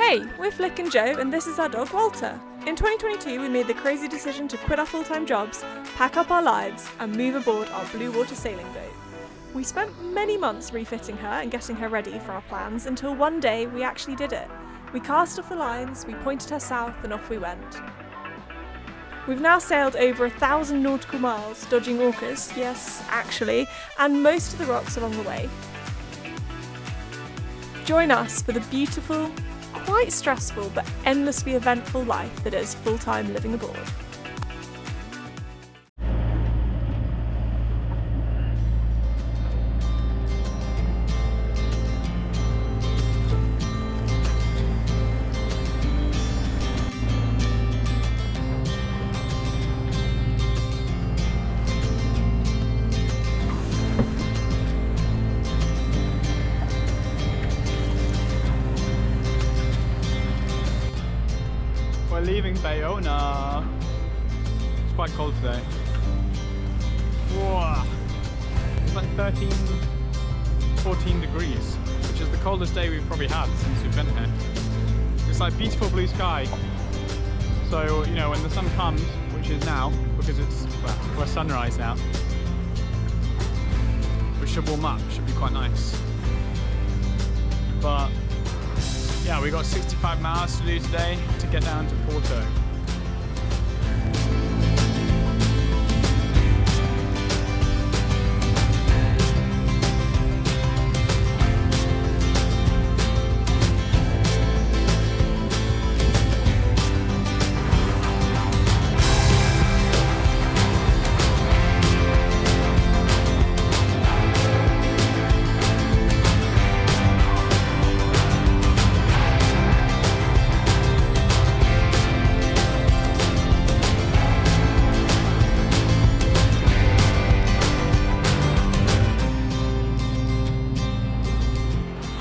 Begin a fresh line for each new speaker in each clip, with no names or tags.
Hey, we're Flick and Joe, and this is our dog Walter. In 2022, we made the crazy decision to quit our full-time jobs, pack up our lives, and move aboard our blue water sailing boat. We spent many months refitting her and getting her ready for our plans until one day we actually did it. We cast off the lines, we pointed her south, and off we went. We've now sailed over 1,000 nautical miles, dodging orcas, yes, actually, and most of the rocks along the way. Join us for the beautiful, quite stressful but endlessly eventful life that is full-time living aboard.
We're leaving Baiona. It's quite cold today. Whoa. It's like 13, 14 degrees, which is the coldest day we've probably had since we've been here. It's like beautiful blue sky. So, you know, when the sun comes, which is now, because it's, well, we're sunrise now, we should warm up, should be quite nice. But yeah, we got 65 miles to do today to get down to Porto.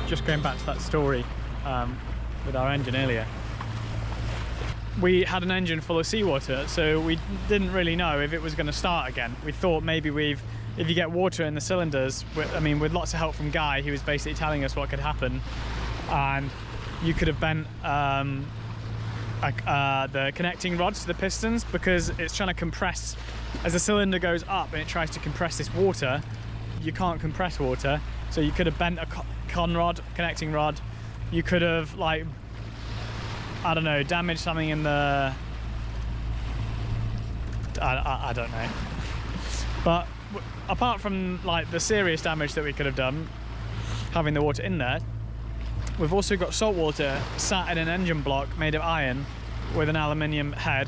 Just going back to that story with our engine earlier. We had an engine full of seawater, so we didn't really know if it was going to start again. We thought maybe if you get water in the cylinders, with lots of help from Guy, he was basically telling us what could happen, and you could have bent the connecting rods to the pistons, because it's trying to compress as the cylinder goes up and it tries to compress this water. You can't compress water, so you could have bent a connecting rod. You could have, like, I don't know, damaged something in the I don't know. But apart from like the serious damage that we could have done having the water in there, we've also got salt water sat in an engine block made of iron with an aluminium head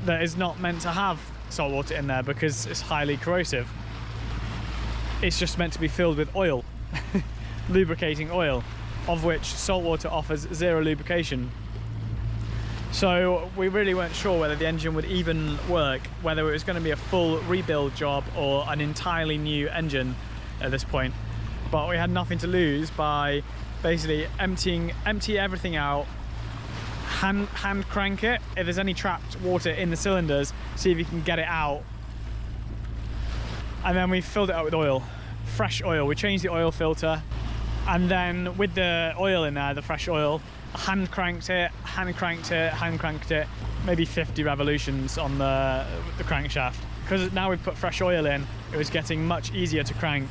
that is not meant to have salt water in there because it's highly corrosive. It's just meant to be filled with oil. Lubricating oil, of which salt water offers zero lubrication. So we really weren't sure whether the engine would even work, whether it was going to be a full rebuild job or an entirely new engine at this point. But we had nothing to lose by basically empty everything out, hand crank it. If there's any trapped water in the cylinders, see if you can get it out. And then we filled it up with oil, fresh oil. We changed the oil filter, and then with the oil in there, the fresh oil, hand cranked it, maybe 50 revolutions on the crankshaft. Because now we've put fresh oil in, it was getting much easier to crank.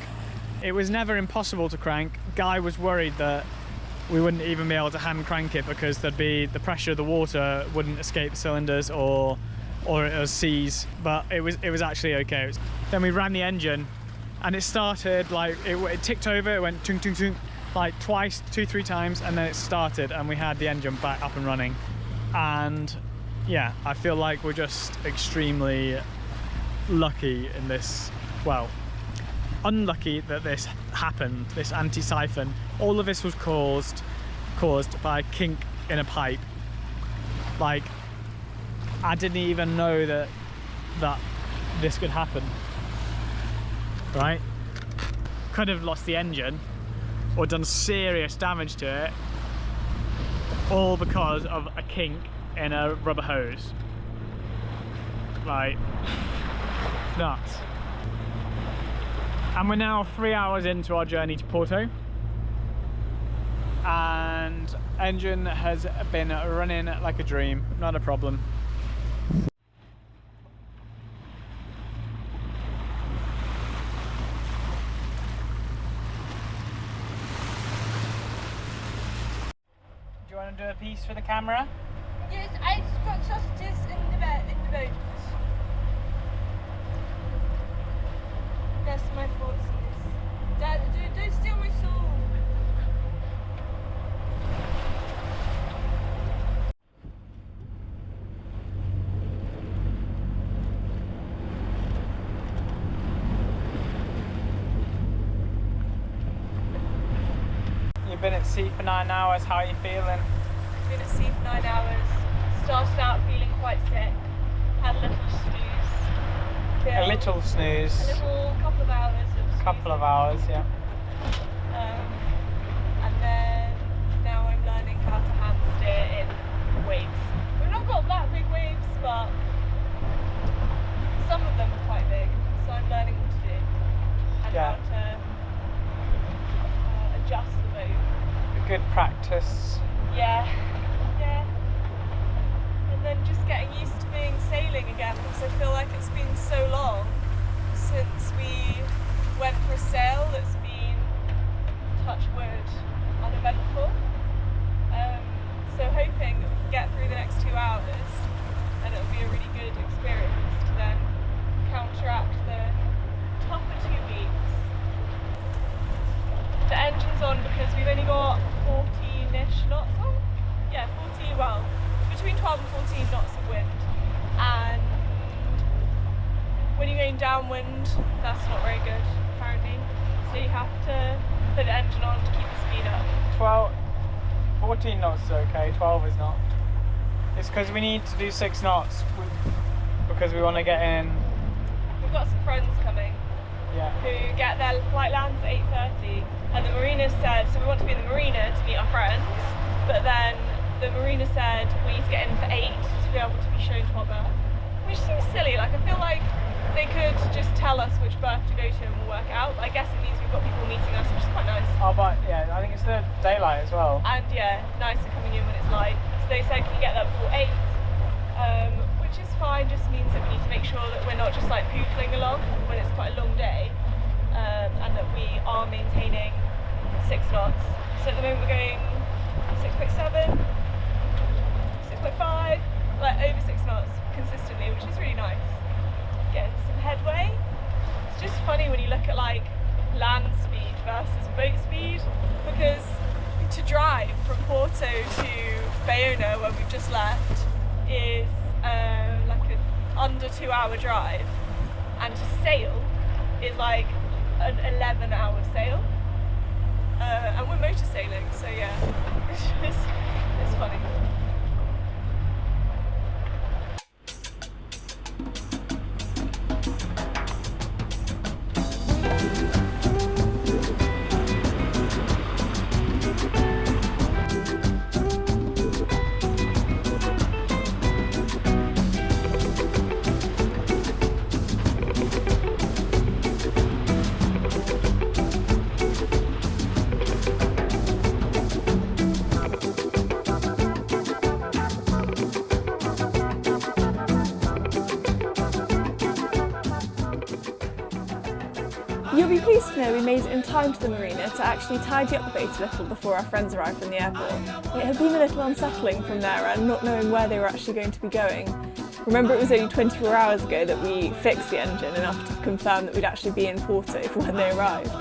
It was never impossible to crank. Guy was worried that we wouldn't even be able to hand crank it because there'd be the pressure of the water wouldn't escape the cylinders or it was seize, but it was actually okay. Then we ran the engine and it started, like, it ticked over, it went tung tung tung like twice, 2-3 times, and then it started and we had the engine back up and running. And yeah, I feel like we're just extremely lucky in this, well, unlucky that this happened, this anti-siphon. All of this was caused by a kink in a pipe. Like, I didn't even know that this could happen, right? Could have lost the engine or done serious damage to it, all because of a kink in a rubber hose. Like, nuts. And we're now 3 hours into our journey to Porto, and engine has been running like a dream, not a problem. Do you want to do a piece for the camera?
Yes, I just got sausages in the boat. That's my thoughts on this. Dad, don't steal my soul.
You've been at sea for 9 hours, how are you feeling?
Been at sea for 9 hours. Started out feeling quite sick. Had a little snooze.
A little snooze.
A little couple of hours of snooze.
Couple of hours, yeah.
And then now I'm learning how to hand steer in waves. We've not got that big waves, but some of them are quite big. So I'm learning what to do and how to adjust the boat.
A good practice.
Yeah. And then just getting used to being sailing again, because I feel like it's been so long since we went for a sail that's been, touch wood, uneventful. So hoping that we can get through the next 2 hours and it'll be a really good experience to then counteract the tougher 2 weeks. The engine's on because we've only got 14-ish knots on. Yeah, 14, well, between 12 and 14 knots of wind. And when you're going downwind, that's not very good, apparently. So you have to put the engine on to keep the speed up.
14 knots is okay, 12 is not. It's because we need to do 6 knots because we want to get in.
We've got some friends coming who get their flight lands at 8:30, and the marina said, so we want to be in the marina to meet our friends, but then the marina said we need to get in for 8 to be able to be shown to our berth, which seems silly. Like, I feel like they could just tell us which berth to go to and we'll work it out. But I guess it means we've got people meeting us, which is quite nice.
Oh, but yeah, I think it's the daylight as well.
And yeah, nicer coming in when it's light. So they said, can you get there before 8? Which is fine, just means that we need to make sure that we're not just like pootling along when it's quite a long day, and that we are maintaining 6 knots. So at the moment we're going 6.7, 6.5, like over 6 knots consistently, which is really nice. Getting some headway. It's just funny when you look at like land speed versus boat speed, because to drive from Porto to Baiona, where we've just left, is like an under 2 hour drive, and to sail is like an 11-hour sail, and we're motor sailing, so yeah, it's funny. You'll be pleased to know we made it in time to the marina to actually tidy up the boat a little before our friends arrived from the airport. It had been a little unsettling from their end, not knowing where they were actually going to be going. Remember, it was only 24 hours ago that we fixed the engine, enough to confirm that we'd actually be in Porto for when they arrived.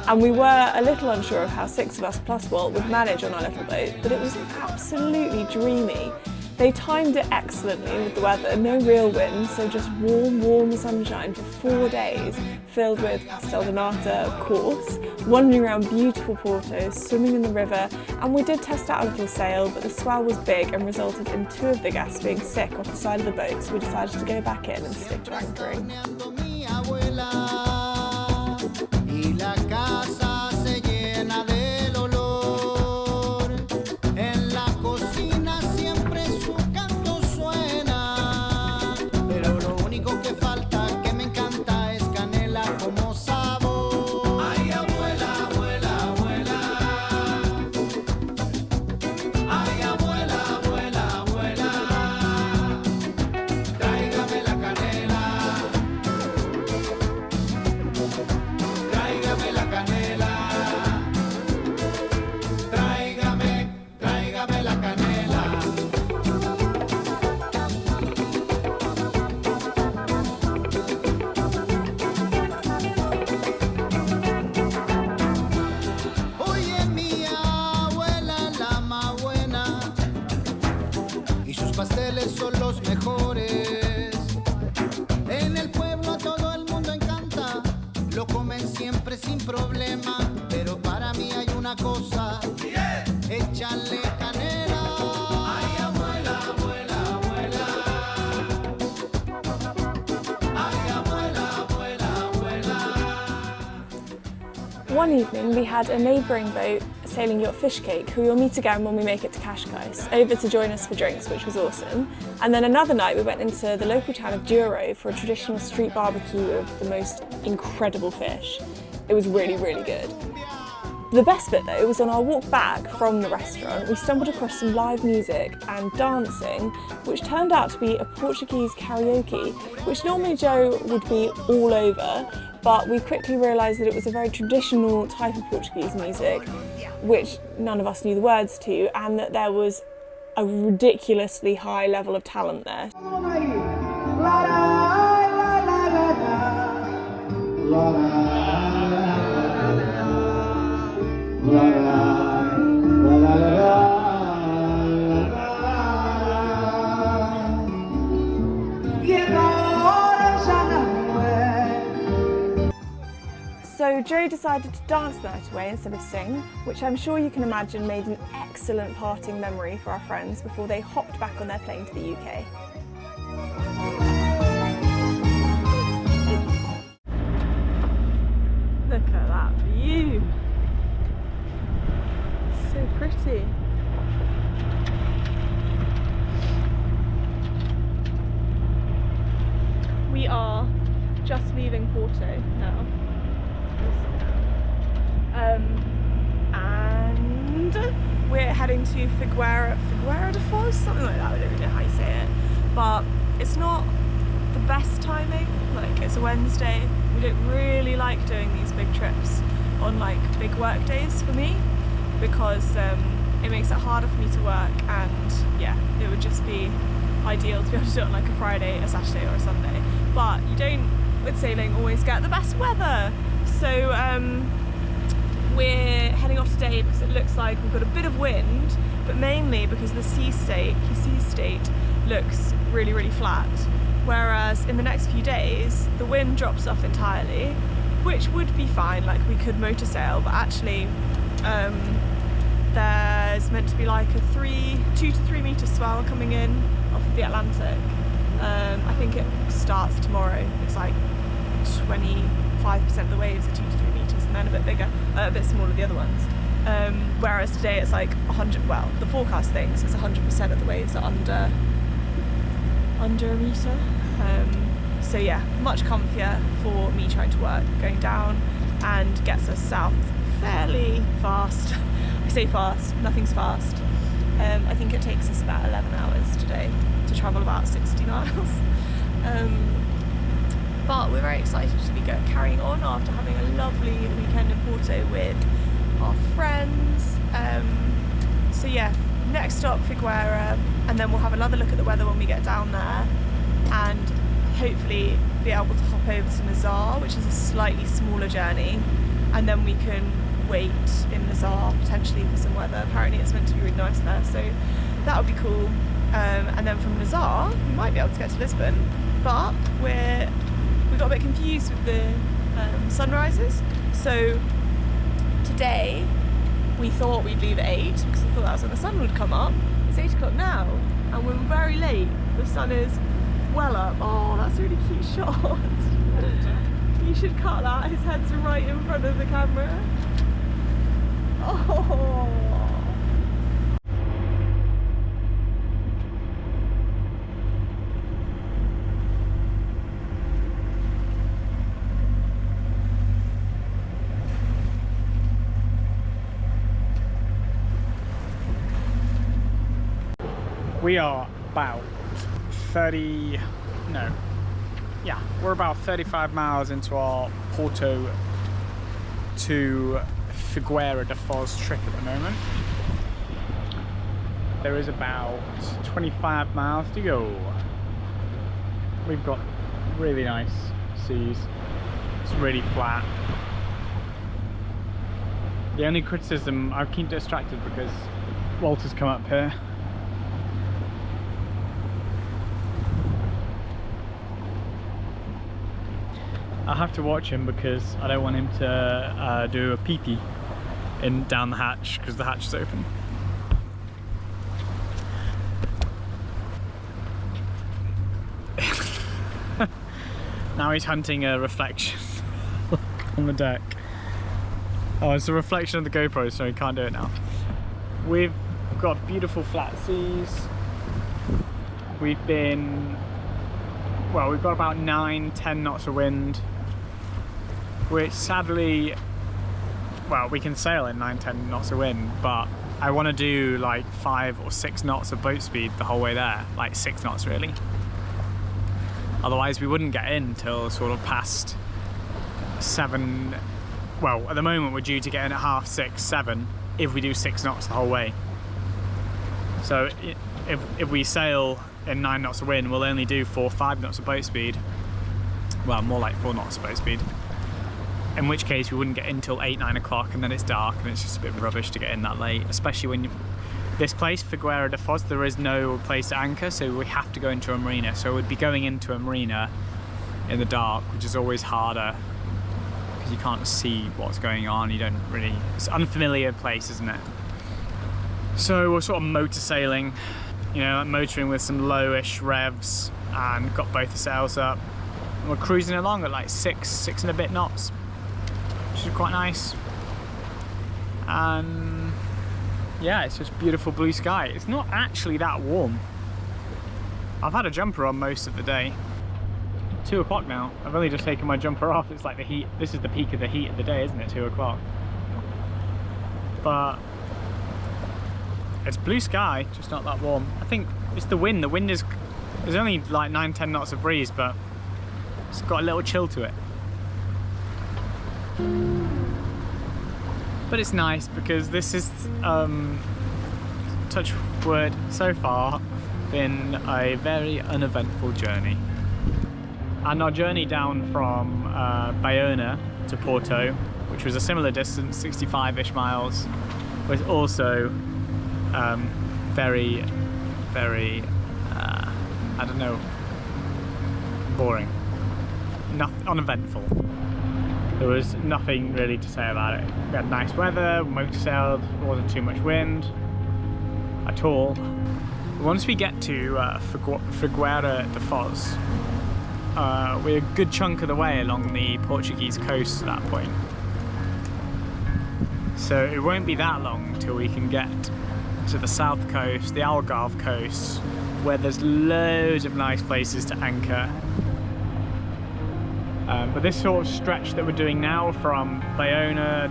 And we were a little unsure of how 6 of us plus Walt would manage on our little boat, but it was absolutely dreamy. They timed it excellently with the weather, no real wind, so just warm sunshine for 4 days, filled with pastel de nata, of course, wandering around beautiful Porto, swimming in the river, and we did test out a little sail, but the swell was big and resulted in 2 of the guests being sick off the side of the boat, so we decided to go back in and stick to anchoring. one evening we had a neighbouring boat, sailing yacht Fishcake, who we'll meet again when we make it to Cascais, over to join us for drinks, which was awesome. And then another night we went into the local town of Douro for a traditional street barbecue of the most incredible fish. It was really, really good. The best bit though was on our walk back from the restaurant, we stumbled across some live music and dancing, which turned out to be a Portuguese karaoke, which normally Joe would be all over, but we quickly realised that it was a very traditional type of Portuguese music, which none of us knew the words to, and that there was a ridiculously high level of talent there. So Joe decided to dance the night away instead of sing, which I'm sure you can imagine made an excellent parting memory for our friends before they hopped back on their plane to the UK. Look at that view! So pretty. We are just leaving Porto now. And we're heading to Figueira Da Foz, something like that, I don't really know how you say it. But it's not the best timing, like it's a Wednesday. We don't really like doing these big trips on like big work days for me, because it makes it harder for me to work, and yeah, it would just be ideal to be able to do it on like a Friday, a Saturday or a Sunday. But you don't, with sailing, always get the best weather. So we're heading off today because it looks like we've got a bit of wind, but mainly because the sea state looks really, really flat. Whereas in the next few days, the wind drops off entirely, which would be fine, like we could motor sail, but actually there's meant to be like a 2 to 3 metre swell coming in off of the Atlantic. I think it starts tomorrow. It's like 25% of the waves are 2 to 3 metres, and then a bit bigger, a bit smaller the other ones. Whereas today it's like 100, well, the forecast thinks it's 100% of the waves are under a metre. So yeah, much comfier for me trying to work going down, and gets us south fairly fast. I say fast, nothing's fast. I think it takes us about 11 hours today to travel about 60 miles. But we're very excited to be carrying on after having a lovely weekend in Porto with our friends. So yeah, next stop Figueira, and then we'll have another look at the weather when we get down there, and hopefully be able to hop over to Nendaz, which is a slightly smaller journey, and then we can wait in Nendaz potentially for some weather. Apparently it's meant to be really nice there, so that would be cool. And then from Nendaz we might be able to get to Lisbon, but we got a bit confused with the sunrises. So today we thought we'd leave at 8 because we thought that was when the sun would come up. It's 8 o'clock now and we're very late. The sun is well up. Oh, that's a really cute shot. You should cut that. His head's right in front of the camera. Oh.
We are about we're about 35 miles into our Porto to Figueira Da Foz trip at the moment. There is about 25 miles to go. We've got really nice seas. It's really flat. The only criticism, I keep distracted because Walter's come up here. I have to watch him because I don't want him to do a pee-pee down the hatch because the hatch is open. Now he's hunting a reflection on the deck. Oh, it's a reflection of the GoPro, so you can't do it now. We've got beautiful flat seas. We've been, well, we've got about 9-10 knots of wind, which sadly, well, we can sail in 9-10 knots of wind, but I want to do like 5 or 6 knots of boat speed the whole way there, like 6 knots really. Otherwise we wouldn't get in till sort of past 7. Well, at the moment we're due to get in at 5:30, 6, 7 if we do 6 knots the whole way. So if we sail in 9 knots of wind, we'll only do 4 or 5 knots of boat speed. Well, more like 4 knots of boat speed. In which case we wouldn't get in till 8, 9 o'clock, and then it's dark and it's just a bit rubbish to get in that late, especially when this place, Figueira Da Foz, there is no place to anchor, so we have to go into a marina. So we'd be going into a marina in the dark, which is always harder because you can't see what's going on. You don't really, it's an unfamiliar place, isn't it? So we're sort of motor sailing, you know, like motoring with some lowish revs, and got both the sails up. And we're cruising along at like 6 and a bit knots, which is quite nice. And yeah, it's just beautiful blue sky. It's not actually that warm. I've had a jumper on most of the day. 2 o'clock now. I've only just taken my jumper off. It's like the heat. This is the peak of the heat of the day, isn't it? 2 o'clock. But it's blue sky, just not that warm. I think it's the wind. The wind is, there's only like 9-10 knots of breeze, but it's got a little chill to it. But it's nice because this is, touch wood, so far been a very uneventful journey. And our journey down from Baiona to Porto, which was a similar distance, 65-ish miles, was also very, very, I don't know, boring, uneventful. There was nothing really to say about it. We had nice weather, motor sailed, there wasn't too much wind at all. Once we get to Figueira Da Foz, we're a good chunk of the way along the Portuguese coast at that point. So it won't be that long till we can get to the south coast, the Algarve coast, where there's loads of nice places to anchor. But this sort of stretch that we're doing now from Baiona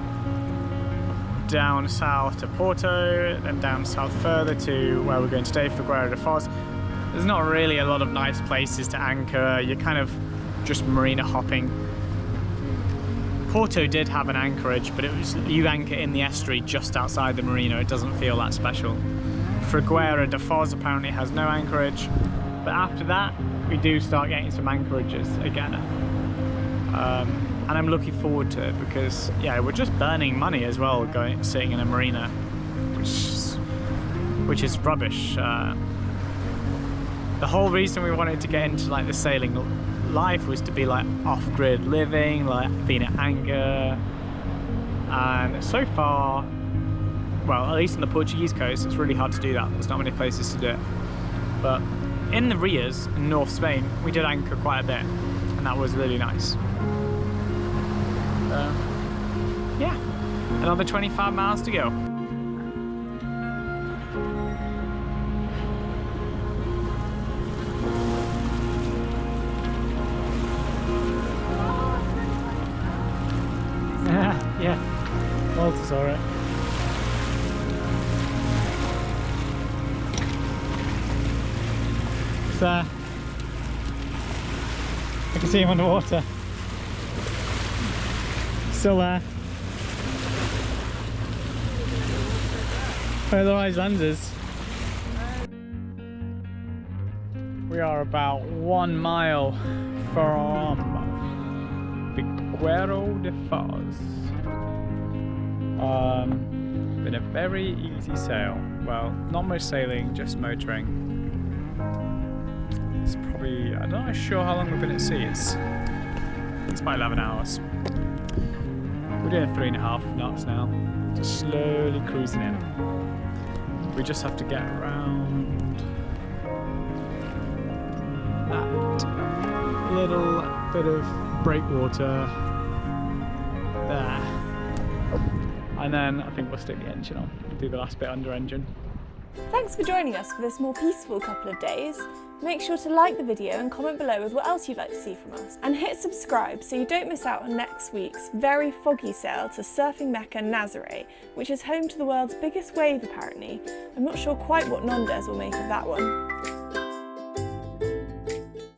down south to Porto, then down south further to where we're going today, Figueira Da Foz, there's not really a lot of nice places to anchor. You're kind of just marina hopping. Porto did have an anchorage, but it was, you anchor in the estuary just outside the marina. It doesn't feel that special. Figueira Da Foz apparently has no anchorage, but after that we do start getting some anchorages again. And I'm looking forward to it because, yeah, we're just burning money as well sitting in a marina, which is rubbish. The whole reason we wanted to get into like the sailing life was to be like off-grid living, like being at anchor. And so far, well, at least on the Portuguese coast, it's really hard to do that. There's not many places to do it. But in the Rias in North Spain, we did anchor quite a bit, and that was really nice. Yeah, another 25 miles to go. Yeah, Walter's alright. It's there. I can see him underwater. Still there. Polarized lenses. We are about 1 mile from Figueira Da Foz. Been a very easy sail. Well, not much sailing, just motoring. It's probably, I'm not sure how long we've been at sea. It's about 11 hours. We're doing 3.5 knots now, just slowly cruising in. We just have to get around that little bit of breakwater there. and then I think we'll stick the engine on and do the last bit under engine.
Thanks for joining us for this more peaceful couple of days. Make sure to like the video and comment below with what else you'd like to see from us. And hit subscribe so you don't miss out on next week's very foggy sail to surfing Mecca Nazaré, which is home to the world's biggest wave apparently. I'm not sure quite what Nendaz will make of that one.